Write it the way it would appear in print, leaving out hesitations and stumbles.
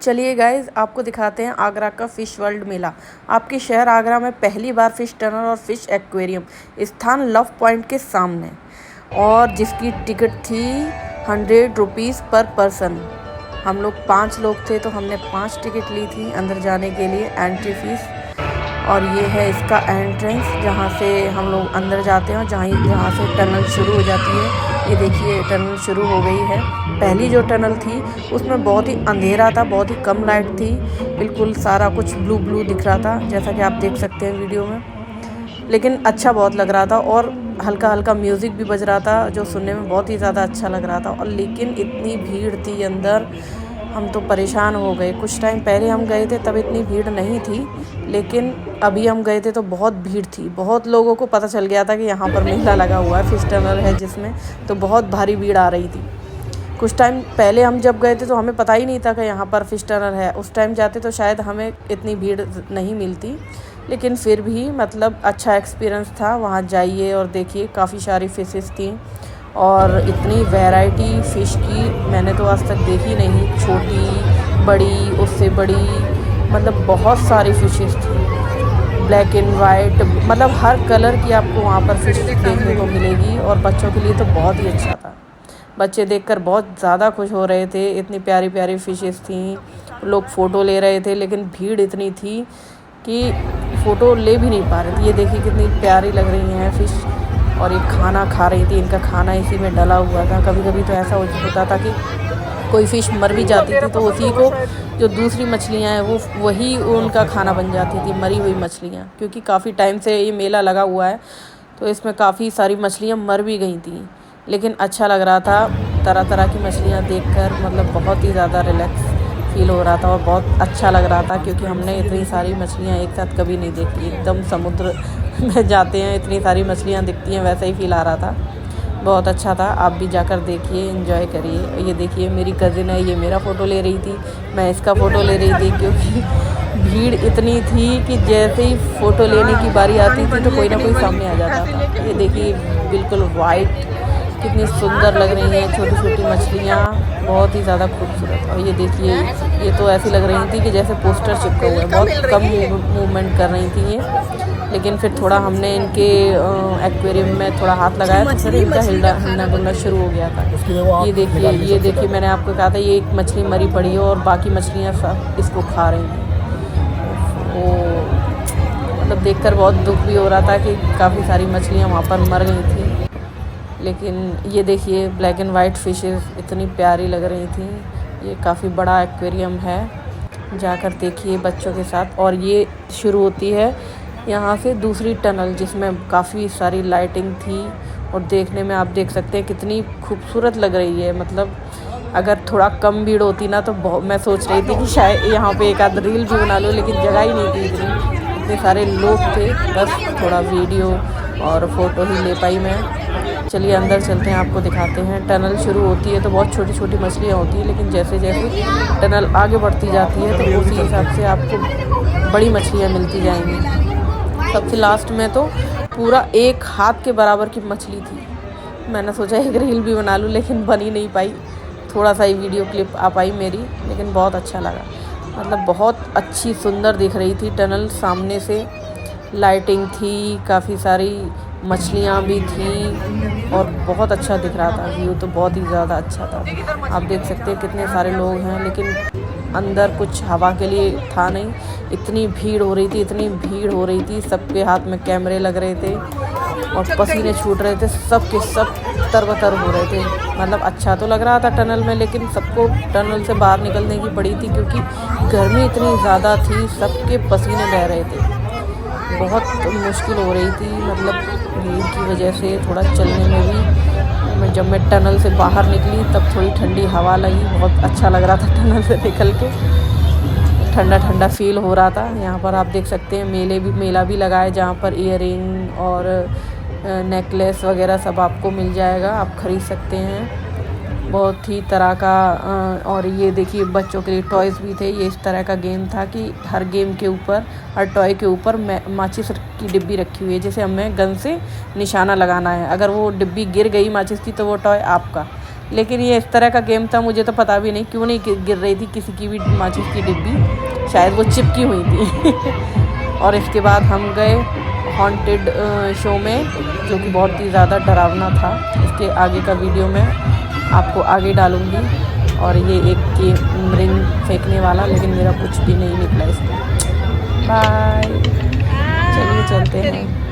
चलिए गाइज आपको दिखाते हैं आगरा का फ़िश वर्ल्ड मेला। आपके शहर आगरा में पहली बार फ़िश टनल और फ़िश एक्वेरियम स्थान लव पॉइंट के सामने, और जिसकी टिकट थी 100 रुपीज़ पर पर्सन। हम लोग 5 लोग थे तो हमने 5 टिकट ली थी अंदर जाने के लिए, एंट्री फ़ीस। और ये है इसका एंट्रेंस जहाँ से हम लोग अंदर जाते हैं, जहाँ से टनल शुरू हो जाती है। ये देखिए टनल शुरू हो गई है। पहली जो टनल थी उसमें बहुत ही अंधेरा था, बहुत ही कम लाइट थी, बिल्कुल सारा कुछ ब्लू ब्लू दिख रहा था जैसा कि आप देख सकते हैं वीडियो में। लेकिन अच्छा बहुत लग रहा था और हल्का हल्का म्यूज़िक भी बज रहा था जो सुनने में बहुत ही ज़्यादा अच्छा लग रहा था। और लेकिन इतनी भीड़ थी अंदर, हम तो परेशान हो गए। कुछ टाइम पहले हम गए थे तब इतनी भीड़ नहीं थी, लेकिन अभी हम गए थे तो बहुत भीड़ थी। बहुत लोगों को पता चल गया था कि यहाँ पर मेला लगा हुआ है, फ़िश टनल है जिसमें, तो बहुत भारी भीड़ आ रही थी। कुछ टाइम पहले हम जब गए थे तो हमें पता ही नहीं था कि यहाँ पर फ़िश टनल है। उस टाइम जाते तो शायद हमें इतनी भीड़ नहीं मिलती, लेकिन फिर भी मतलब अच्छा एक्सपीरियंस था। वहाँ जाइए और देखिए, काफ़ी सारी फ़िशेस थी और इतनी वैरायटी फ़िश की मैंने तो आज तक देखी नहीं। छोटी, बड़ी, उससे बड़ी, मतलब बहुत सारी फ़िशेस थी, ब्लैक एंड वाइट, मतलब हर कलर की आपको वहाँ पर फ़िश देखने को मिलेगी। और बच्चों के लिए तो बहुत ही अच्छा था। बच्चे देखकर बहुत ज़्यादा खुश हो रहे थे, इतनी प्यारी प्यारी फ़िशेस थी। लोग फ़ोटो ले रहे थे, लेकिन भीड़ इतनी थी कि फ़ोटो ले भी नहीं पा रहे थे। ये देखिए कितनी प्यारी लग रही हैं फ़िश, और ये खाना खा रही थी। इनका खाना इसी में डला हुआ था। कभी कभी तो ऐसा होता था कि कोई फ़िश मर भी जाती थी तो उसी को, जो दूसरी मछलियाँ हैं, वो वही उनका खाना बन जाती थी, मरी हुई मछलियाँ। क्योंकि काफ़ी टाइम से ये मेला लगा हुआ है तो इसमें काफ़ी सारी मछलियाँ मर भी गई थी, लेकिन अच्छा लग रहा था तरह तरह की मछलियाँ देखकर। मतलब बहुत ही ज़्यादा रिलैक्स फील हो रहा था और बहुत अच्छा लग रहा था, क्योंकि हमने इतनी सारी मछलियाँ एक साथ कभी नहीं देखी। एकदम समुद्र में जाते हैं इतनी सारी मछलियाँ दिखती हैं, वैसा ही फील आ रहा था। बहुत अच्छा था, आप भी जाकर देखिए, एंजॉय करिए। ये देखिए मेरी कज़िन है, ये मेरा फ़ोटो ले रही थी, मैं इसका फ़ोटो ले रही थी, क्योंकि भीड़ इतनी थी कि जैसे ही फ़ोटो लेने की बारी आती थी तो कोई ना कोई सामने आ जाता था। ये देखिए बिल्कुल वाइट, कितनी सुंदर लग रही हैं छोटी छोटी मछलियाँ, बहुत ही ज़्यादा खूबसूरत। और ये देखिए, ये तो ऐसी लग रही थी कि जैसे पोस्टर चिपका हुआ है। बहुत कम मूवमेंट कर रही थी ये, लेकिन फिर थोड़ा हमने इनके एक्वेरियम में थोड़ा हाथ लगाया तो फिर इनका हिलना डुलना शुरू हो गया था। ये देखिए मैंने आपको कहा था ये एक मछली मरी पड़ी है और बाकी मछलियाँ सब इसको खा रही हैं। मतलब देखकर बहुत दुख भी हो रहा था कि काफ़ी सारी मछलियाँ वहाँ पर मर गई थी। लेकिन ये देखिए ब्लैक एंड वाइट फ़िशेस इतनी प्यारी लग रही थी। ये काफ़ी बड़ा एक्वेरियम है, जाकर देखिए बच्चों के साथ। और ये शुरू होती है यहाँ से दूसरी टनल, जिसमें काफ़ी सारी लाइटिंग थी और देखने में आप देख सकते हैं कितनी खूबसूरत लग रही है। मतलब अगर थोड़ा कम भीड़ होती ना तो मैं सोच रही थी कि शायद यहाँ पे एक आध रील भी बना लो, लेकिन जगह ही नहीं थी इतने सारे लोग थे, बस थोड़ा वीडियो और फ़ोटो ही ले पाई मैं। चलिए अंदर चलते हैं, आपको दिखाते हैं। टनल शुरू होती है तो बहुत छोटी छोटी मछलियाँ होती हैं, लेकिन जैसे जैसे टनल आगे बढ़ती जाती है तो उसी हिसाब से आपको बड़ी मछलियाँ मिलती जाएंगी। सबसे लास्ट में तो पूरा एक हाथ के बराबर की मछली थी। मैंने सोचा एक रील भी बना लूँ, लेकिन बन ही नहीं पाई। थोड़ा सा ही वीडियो क्लिप आ पाई मेरी, लेकिन बहुत अच्छा लगा। मतलब बहुत अच्छी सुंदर दिख रही थी टनल सामने से, लाइटिंग थी, काफ़ी सारी मछलियाँ भी थी और बहुत अच्छा दिख रहा था। व्यू तो बहुत ही ज़्यादा अच्छा था। आप देख सकते हैं कितने सारे लोग हैं, लेकिन अंदर कुछ हवा के लिए था नहीं। इतनी भीड़ हो रही थी, सबके हाथ में कैमरे लग रहे थे और पसीने छूट रहे थे, सब के सब तरबतर हो रहे थे। मतलब अच्छा तो लग रहा था टनल में, लेकिन सबको टनल से बाहर निकलने की पड़ी थी क्योंकि गर्मी इतनी ज़्यादा थी, सबके पसीने बह रहे थे, बहुत मुश्किल हो रही थी। मतलब भीड़ की वजह से थोड़ा चलने में भी। जब मैं टनल से बाहर निकली तब थोड़ी ठंडी हवा लगी, बहुत अच्छा लग रहा था टनल से निकल के, ठंडा ठंडा फील हो रहा था। यहाँ पर आप देख सकते हैं मेला भी लगा है, जहाँ पर ईयरिंग और नेकलेस वगैरह सब आपको मिल जाएगा, आप ख़रीद सकते हैं। बहुत ही तरह का और ये देखिए बच्चों के लिए टॉयज़ भी थे। ये इस तरह का गेम था कि हर गेम के ऊपर, हर टॉय के ऊपर माचिस की डिब्बी रखी हुई है, जैसे हमें गन से निशाना लगाना है। अगर वो डिब्बी गिर गई माचिस की तो वो टॉय आपका, लेकिन ये इस तरह का गेम था, मुझे तो पता भी नहीं क्यों नहीं गिर रही थी किसी की भी माचिस की डिब्बी, शायद वो चिपकी हुई थी। और इसके बाद हम गए हॉन्टेड शो में, जो कि बहुत ही ज़्यादा डरावना था। इसके आगे का वीडियो मैं आपको आगे डालूँगी। और ये एक रिंग फेंकने वाला, लेकिन मेरा कुछ भी नहीं निकला इसमें। बाय, चलिए चलते हैं।